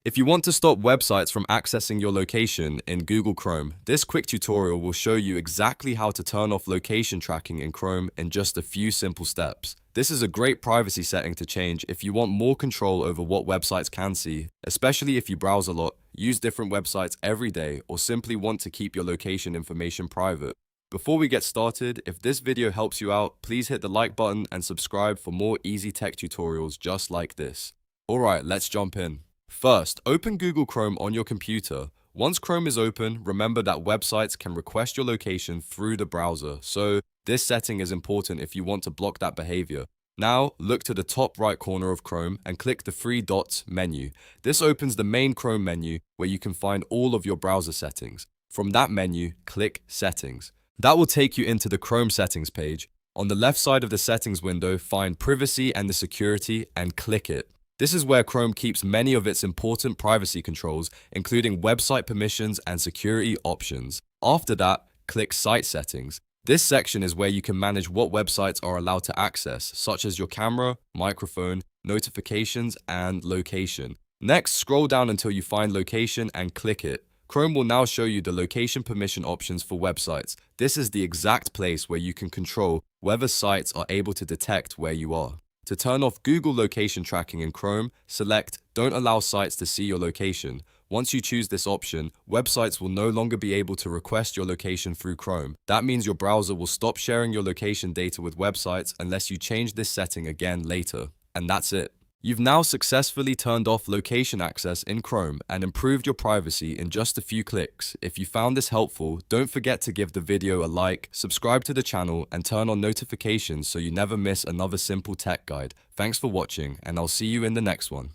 If you want to stop websites from accessing your location in Google Chrome, this quick tutorial will show you exactly how to turn off location tracking in Chrome in just a few simple steps. This is a great privacy setting to change if you want more control over what websites can see, especially if you browse a lot, use different websites every day, or simply want to keep your location information private. Before we get started, if this video helps you out, please hit the like button and subscribe for more easy tech tutorials just like this. Alright, let's jump in. First, open Google Chrome on your computer. Once Chrome is open, remember that websites can request your location through the browser, so this setting is important if you want to block that behavior. Now, look to the top right corner of Chrome and click the three dots menu. This opens the main Chrome menu where you can find all of your browser settings. From that menu, click Settings. That will take you into the Chrome settings page. On the left side of the settings window, find Privacy and the Security and click it. This is where Chrome keeps many of its important privacy controls, including website permissions and security options. After that, click Site Settings. This section is where you can manage what websites are allowed to access, such as your camera, microphone, notifications, and location. Next, scroll down until you find Location and click it. Chrome will now show you the location permission options for websites. This is the exact place where you can control whether sites are able to detect where you are. To turn off Google location tracking in Chrome, select Don't allow sites to see your location. Once you choose this option, websites will no longer be able to request your location through Chrome. That means your browser will stop sharing your location data with websites unless you change this setting again later. And that's it. You've now successfully turned off location access in Chrome and improved your privacy in just a few clicks. If you found this helpful, don't forget to give the video a like, subscribe to the channel, and turn on notifications so you never miss another simple tech guide. Thanks for watching, and I'll see you in the next one.